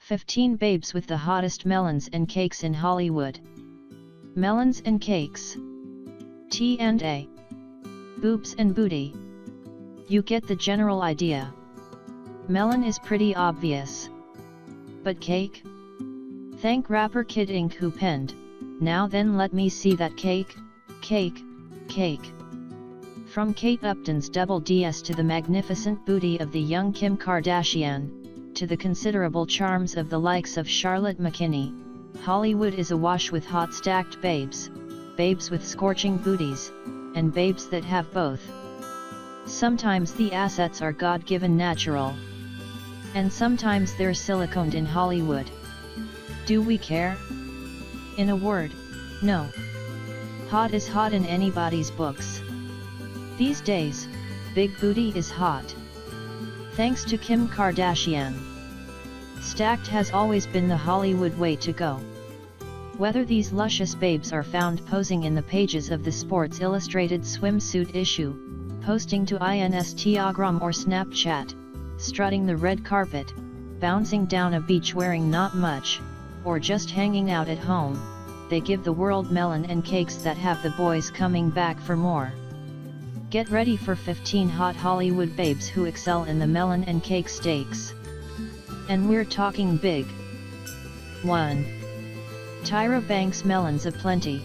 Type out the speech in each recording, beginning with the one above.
15 babes with the hottest melons and cakes in Hollywood. Melons and cakes. T&A. Boobs and booty. You get the general idea. Melon is pretty obvious. But cake? Thank rapper Kid Ink who penned, "Now then let me see that cake, cake, cake." From Kate Upton's double DS to the magnificent booty of the young Kim Kardashian, to the considerable charms of the likes of Charlotte McKinney, Hollywood is awash with hot stacked babes, babes with scorching booties, and babes that have both. Sometimes the assets are God-given natural. And sometimes they're siliconed in Hollywood. Do we care? In a word, no. Hot is hot in anybody's books. These days, big booty is hot. Thanks to Kim Kardashian. Stacked has always been the Hollywood way to go. Whether these luscious babes are found posing in the pages of the Sports Illustrated swimsuit issue, posting to Instagram or Snapchat, strutting the red carpet, bouncing down a beach wearing not much, or just hanging out at home, they give the world melon and cakes that have the boys coming back for more. Get ready for 15 hot Hollywood babes who excel in the melon and cake stakes. And we're talking big. 1. Tyra Banks. Melons Aplenty.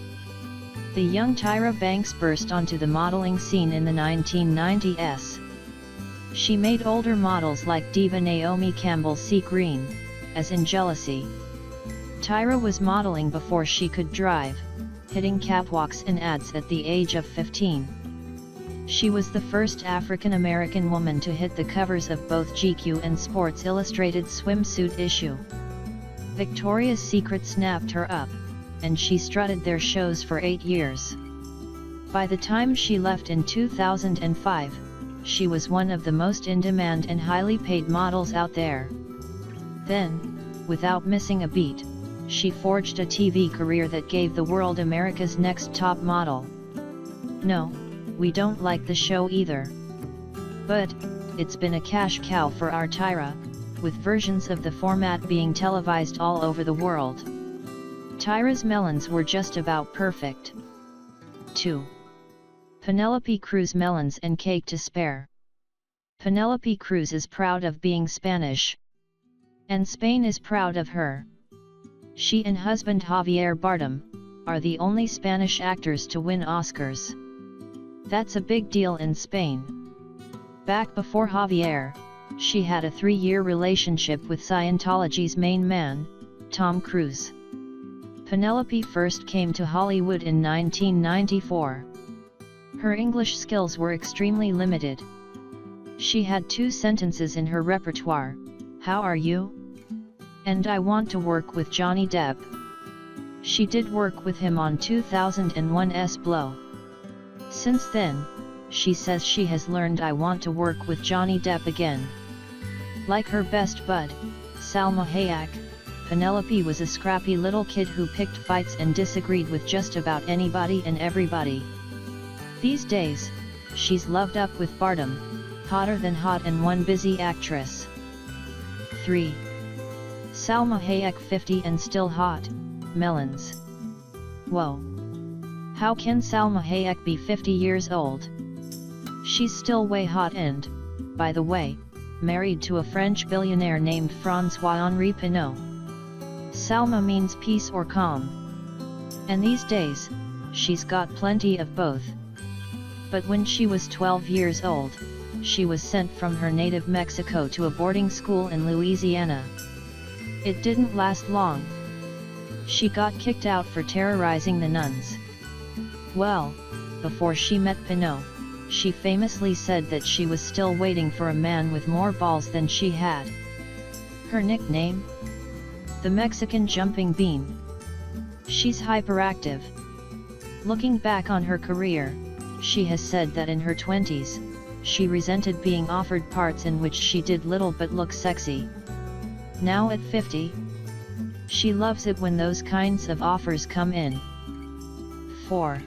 The young Tyra Banks burst onto the modeling scene in the 1990s. She made older models like diva Naomi Campbell see green, as in jealousy. Tyra was modeling before she could drive, hitting catwalks and ads at the age of 15. She was the first African American woman to hit the covers of both GQ and Sports Illustrated swimsuit issue. Victoria's Secret snapped her up, and she strutted their shows for 8 years. By the time she left in 2005, she was one of the most in-demand and highly paid models out there. Then, without missing a beat, she forged a TV career that gave the world America's Next Top Model. No, we don't like the show either. But, it's been a cash cow for our Tyra, with versions of the format being televised all over the world. Tyra's melons were just about perfect. 2. Penelope Cruz. Melons and cake to spare. Penelope Cruz is proud of being Spanish. And Spain is proud of her. She and husband Javier Bardem are the only Spanish actors to win Oscars. That's a big deal in Spain. Back before Javier, she had a 3-year relationship with Scientology's main man, Tom Cruise. Penelope first came to Hollywood in 1994. Her English skills were extremely limited. She had 2 sentences in her repertoire: "How are you?" and "I want to work with Johnny Depp." She did work with him on 2001's Blow. Since then, she says she has learned "I want to work with Johnny Depp again." Like her best bud, Salma Hayek, Penelope was a scrappy little kid who picked fights and disagreed with just about anybody and everybody. These days, she's loved up with Bardem, hotter than hot and one busy actress. 3. Salma Hayek. 50 and still hot. Melons. Whoa. How can Salma Hayek be 50 years old? She's still way hot and, by the way, married to a French billionaire named François-Henri Pinault. Salma means peace or calm. And these days, she's got plenty of both. But when she was 12 years old, she was sent from her native Mexico to a boarding school in Louisiana. It didn't last long. She got kicked out for terrorizing the nuns. Well, before she met Pinault, she famously said that she was still waiting for a man with more balls than she had. Her nickname? The Mexican Jumping Bean. She's hyperactive. Looking back on her career, she has said that in her 20s, she resented being offered parts in which she did little but look sexy. Now at 50, she loves it when those kinds of offers come in. 4.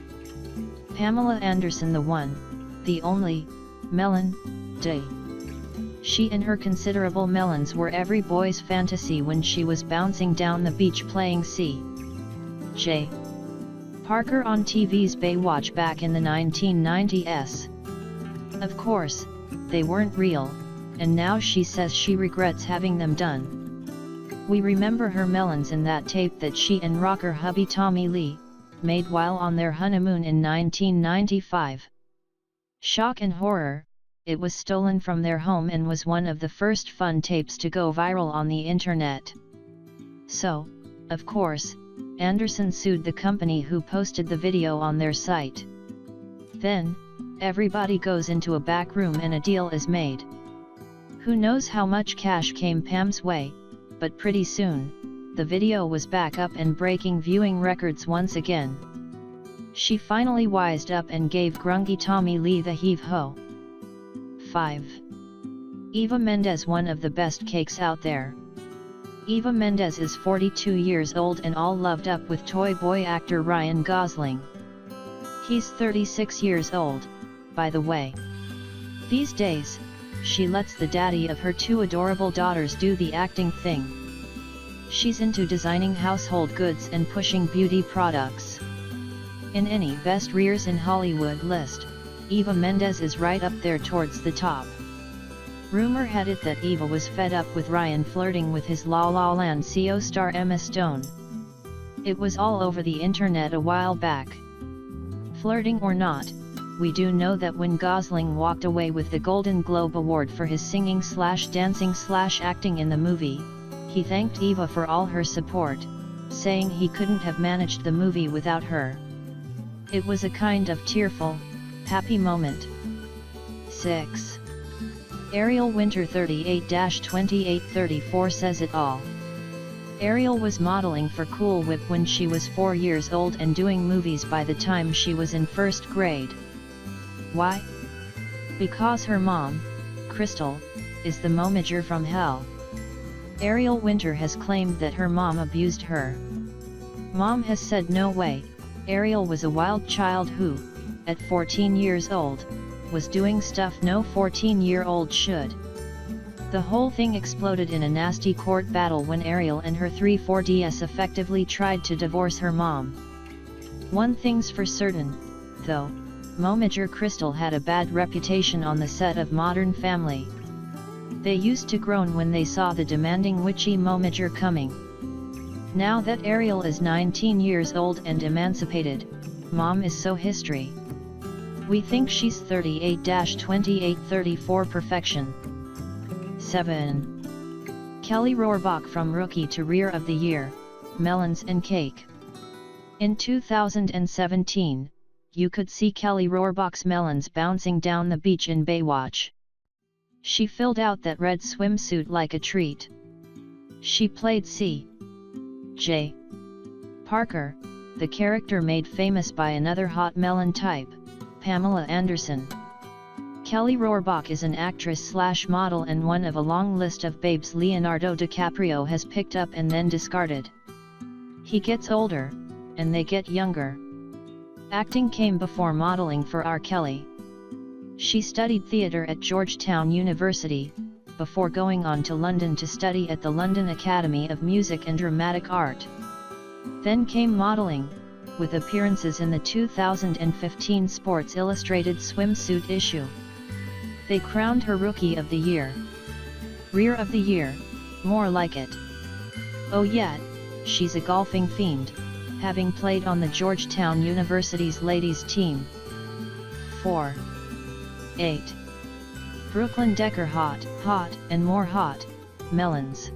Pamela Anderson. The one, the only, Melon, Day. She and her considerable melons were every boy's fantasy when she was bouncing down the beach playing C.J. Parker on TV's Baywatch back in the 1990s. Of course, they weren't real, and now she says she regrets having them done. We remember her melons in that tape that she and rocker hubby Tommy Lee made while on their honeymoon in 1995. Shock and horror, it was stolen from their home and was one of the first fun tapes to go viral on the internet. So, of course, Anderson sued the company who posted the video on their site. Then, everybody goes into a back room and a deal is made. Who knows how much cash came Pam's way, but pretty soon, the video was back up and breaking viewing records once again. She finally wised up and gave grungy Tommy Lee the heave-ho. 5. Eva Mendes, one of the best cakes out there. Eva Mendes is 42 years old and all loved up with toy boy actor Ryan Gosling. He's 36 years old, by the way. These days, she lets the daddy of her two adorable daughters do the acting thing. She's into designing household goods and pushing beauty products. In any best rears in Hollywood list, Eva Mendes is right up there towards the top. Rumor had it that Eva was fed up with Ryan flirting with his La La Land CO star Emma Stone. It was all over the internet a while back. Flirting or not, we do know that when Gosling walked away with the Golden Globe Award for his singing/dancing/acting in the movie, he thanked Eva for all her support, saying he couldn't have managed the movie without her. It was a kind of tearful, happy moment. 6. Ariel Winter 38-2834 says it all. Ariel was modeling for Cool Whip when she was 4 years old and doing movies by the time she was in first grade. Why? Because her mom, Crystal, is the momager from hell. Ariel Winter has claimed that her mom abused her. Mom has said no way, Ariel was a wild child who, at 14 years old, was doing stuff no 14-year-old should. The whole thing exploded in a nasty court battle when Ariel and her 3/4DS effectively tried to divorce her mom. One thing's for certain, though, momager Crystal had a bad reputation on the set of Modern Family. They used to groan when they saw the demanding witchy momager coming. Now that Ariel is 19 years old and emancipated, Mom is so history. We think she's 38-2834 perfection. 7. Kelly Rohrbach from Rookie to Rear of the Year, Melons and Cake. In 2017, you could see Kelly Rohrbach's melons bouncing down the beach in Baywatch. She filled out that red swimsuit like a treat. She played C.J. Parker, the character made famous by another hot melon type, Pamela Anderson. Kelly Rohrbach is an actress/model and one of a long list of babes Leonardo DiCaprio has picked up and then discarded. He gets older, and they get younger. Acting came before modeling for R. Kelly. She studied theatre at Georgetown University, before going on to London to study at the London Academy of Music and Dramatic Art. Then came modeling, with appearances in the 2015 Sports Illustrated swimsuit issue. They crowned her Rookie of the Year. Rear of the Year, more like it. Oh yeah, she's a golfing fiend, having played on the Georgetown University's ladies team. 4. 8. Brooklyn Decker hot, and more hot, melons.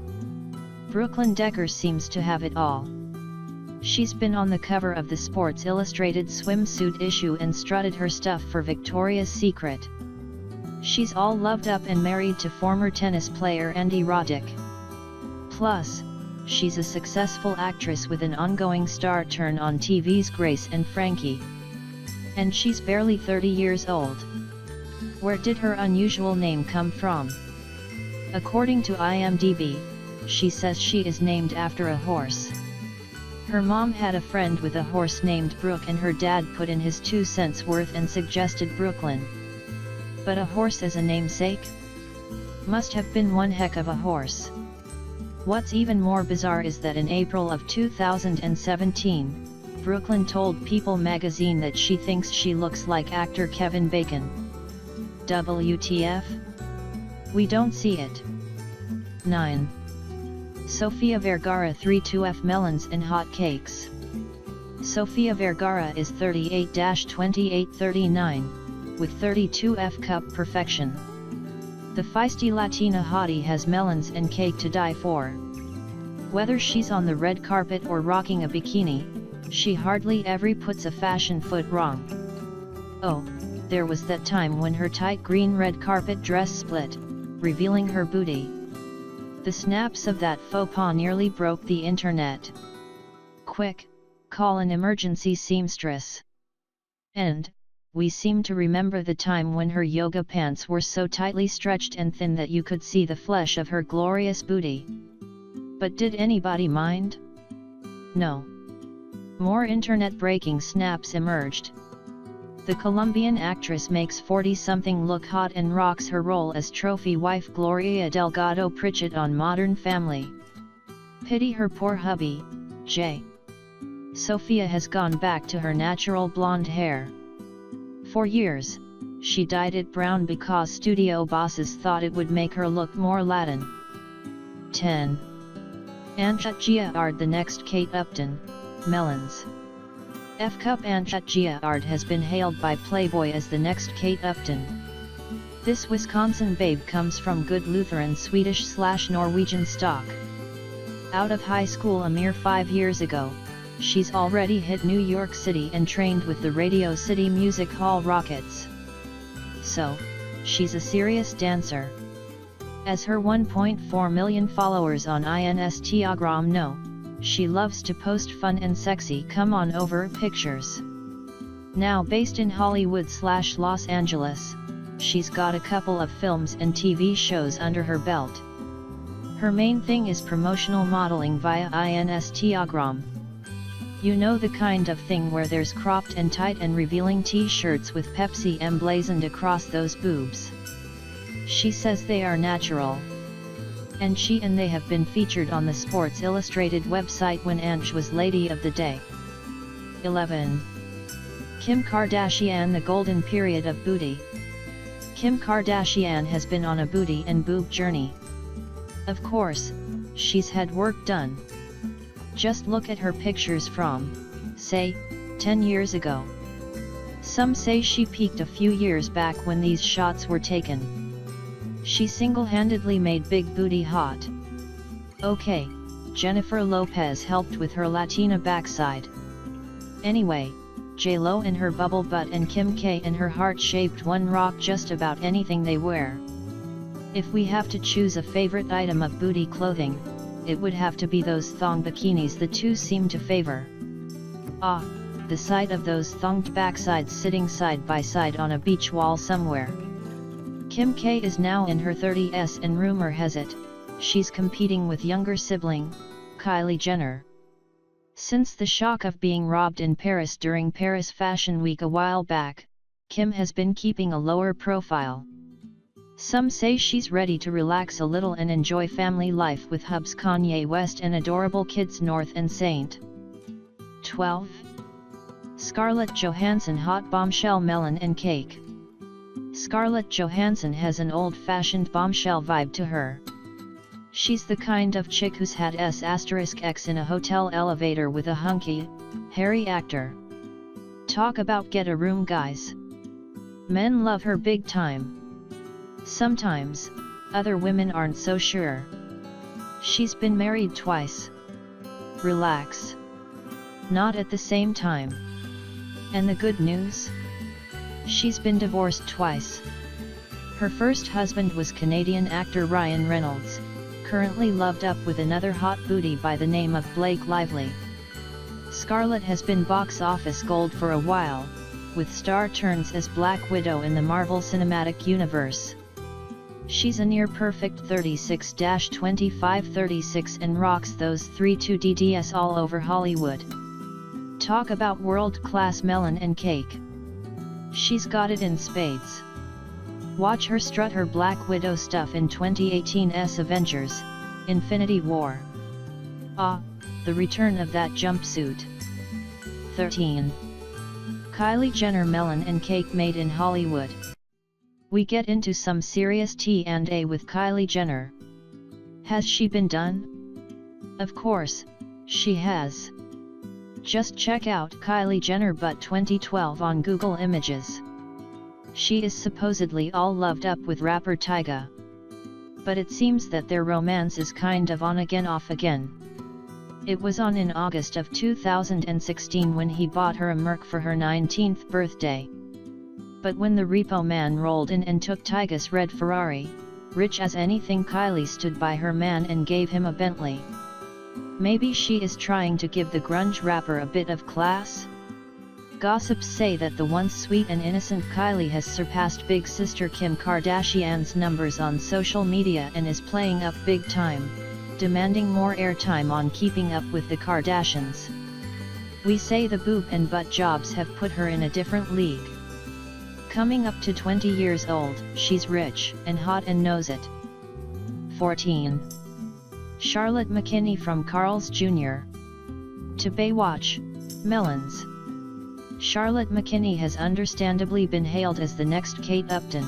Brooklyn Decker seems to have it all. She's been on the cover of the Sports Illustrated swimsuit issue and strutted her stuff for Victoria's Secret. She's all loved up and married to former tennis player Andy Roddick. Plus, she's a successful actress with an ongoing star turn on TV's Grace and Frankie. And she's barely 30 years old. Where did her unusual name come from? According to IMDb, she says she is named after a horse. Her mom had a friend with a horse named Brooke and her dad put in his 2 cents worth and suggested Brooklyn. But a horse as a namesake? Must have been one heck of a horse. What's even more bizarre is that in April of 2017, Brooklyn told People magazine that she thinks she looks like actor Kevin Bacon. WTF? We don't see it. 9. Sofia Vergara 32F Melons and Hot Cakes. Sofia Vergara is 38-28-39, with 32F cup perfection. The feisty Latina hottie has melons and cake to die for. Whether she's on the red carpet or rocking a bikini, she hardly ever puts a fashion foot wrong. Oh, there was that time when her tight green red carpet dress split, revealing her booty. The snaps of that faux pas nearly broke the internet. Quick, call an emergency seamstress. And we seem to remember the time when her yoga pants were so tightly stretched and thin that you could see the flesh of her glorious booty. But did anybody mind? No. More internet-breaking snaps emerged. The Colombian actress makes 40-something look hot and rocks her role as trophy wife Gloria Delgado Pritchett on Modern Family. Pity her poor hubby, Jay. Sofia has gone back to her natural blonde hair. For years, she dyed it brown because studio bosses thought it would make her look more Latin. 10. Antje Giard the next Kate Upton, Melons. F-Cup Antje Giard has been hailed by Playboy as the next Kate Upton. This Wisconsin babe comes from good Lutheran Swedish/Norwegian stock. Out of high school a mere 5 years ago, she's already hit New York City and trained with the Radio City Music Hall Rockets. So, she's a serious dancer. As her 1.4 million followers on Instagram know, she loves to post fun and sexy come-on-over pictures. Now based in Hollywood/Los Angeles, she's got a couple of films and TV shows under her belt. Her main thing is promotional modeling via Instagram. You know the kind of thing where there's cropped and tight and revealing t-shirts with Pepsi emblazoned across those boobs. She says they are natural. And she and they have been featured on the Sports Illustrated website when Antje was Lady of the Day. 11. Kim Kardashian the golden period of booty. Kim Kardashian has been on a booty and boob journey. Of course, she's had work done. Just look at her pictures from, say, 10 years ago. Some say she peaked a few years back when these shots were taken. She single-handedly made big booty hot. Okay, Jennifer Lopez helped with her Latina backside. Anyway, J-Lo and her bubble butt and Kim K and her heart-shaped one rock just about anything they wear. If we have to choose a favorite item of booty clothing, it would have to be those thong bikinis the two seem to favor. Ah, the sight of those thonged backsides sitting side by side on a beach wall somewhere. Kim K is now in her 30s and rumor has it, she's competing with younger sibling, Kylie Jenner. Since the shock of being robbed in Paris during Paris Fashion Week a while back, Kim has been keeping a lower profile. Some say she's ready to relax a little and enjoy family life with hubs Kanye West and adorable kids North and Saint. 12. Scarlett Johansson hot bombshell melon and cake. Scarlett Johansson has an old-fashioned bombshell vibe to her. She's the kind of chick who's had X in a hotel elevator with a hunky, hairy actor. Talk about get a room guys. Men love her big time. Sometimes, other women aren't so sure. She's been married twice. Relax. Not at the same time. And the good news? She's been divorced twice. Her first husband was Canadian actor Ryan Reynolds, currently loved up with another hot booty by the name of Blake Lively. Scarlett has been box office gold for a while, with star turns as Black Widow in the Marvel Cinematic Universe. She's a near-perfect 36-25-36 and rocks those 3-2 DDS all over Hollywood. Talk about world-class melon and cake. She's got it in spades. Watch her strut her Black Widow stuff in 2018's Avengers: Infinity War. Ah, the return of that jumpsuit. 13. Kylie Jenner melon and cake made in Hollywood. We get into some serious T&A with Kylie Jenner. Has she been done? Of course, she has. Just check out Kylie Jenner butt 2012 on Google Images. She is supposedly all loved up with rapper Tyga. But it seems that their romance is kind of on again off again. It was on in August of 2016 when he bought her a Merc for her 19th birthday. But when the repo man rolled in and took Tyga's red Ferrari, rich as anything, Kylie stood by her man and gave him a Bentley. Maybe she is trying to give the grunge rapper a bit of class? Gossips say that the once sweet and innocent Kylie has surpassed big sister Kim Kardashian's numbers on social media and is playing up big time, demanding more airtime on Keeping Up with the Kardashians. We say the boob and butt jobs have put her in a different league. Coming up to 20 years old, she's rich and hot and knows it. 14. Charlotte McKinney from Carl's Jr. to Baywatch, Melons. Charlotte McKinney has understandably been hailed as the next Kate Upton.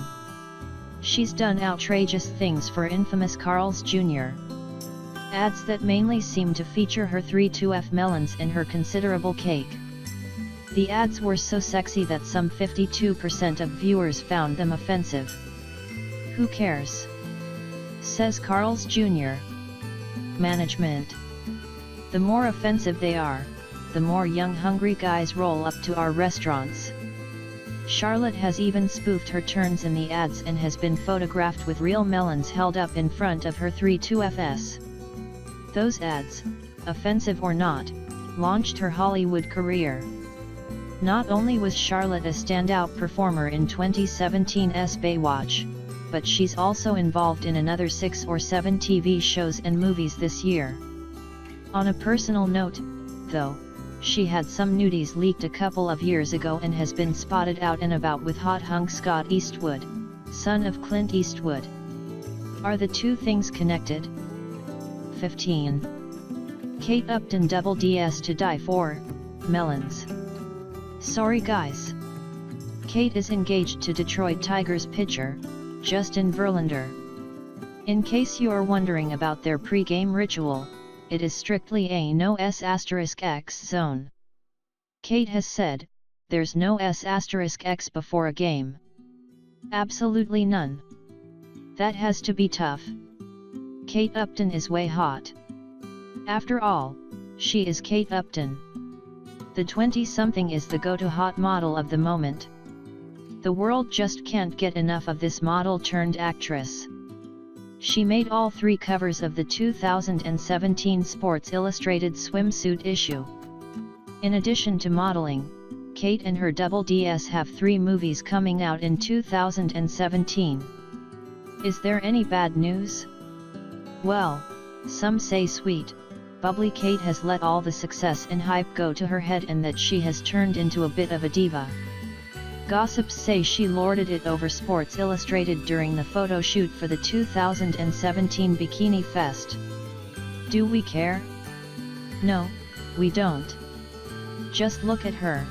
She's done outrageous things for infamous Carl's Jr. ads that mainly seem to feature her 32F melons and her considerable cake. The ads were so sexy that some 52% of viewers found them offensive. Who cares? Says Carl's Jr. management. The more offensive they are, the more young hungry guys roll up to our restaurants. Charlotte has even spoofed her turns in the ads and has been photographed with real melons held up in front of her 32Fs. Those ads, offensive or not, launched her Hollywood career. Not only was Charlotte a standout performer in 2017's Baywatch, but she's also involved in another 6 or 7 TV shows and movies this year. On a personal note, though, she had some nudies leaked a couple of years ago and has been spotted out and about with hot hunk Scott Eastwood, son of Clint Eastwood. Are the two things connected? 15. Kate Upton double DS to die for, melons. Sorry guys. Kate is engaged to Detroit Tigers pitcher, Justin Verlander. In case you are wondering about their pre-game ritual, it is strictly a no S**X zone. Kate has said, there's no S**X before a game. Absolutely none. That has to be tough. Kate Upton is way hot. After all, she is Kate Upton. The 20-something is the go-to hot model of the moment. The world just can't get enough of this model turned actress. She made all 3 covers of the 2017 Sports Illustrated swimsuit issue. In addition to modeling, Kate and her double DS have 3 movies coming out in 2017. Is there any bad news? Well, some say sweet, bubbly Kate has let all the success and hype go to her head and that she has turned into a bit of a diva. Gossips say she lorded it over Sports Illustrated during the photo shoot for the 2017 Bikini Fest. Do we care? No, we don't. Just look at her.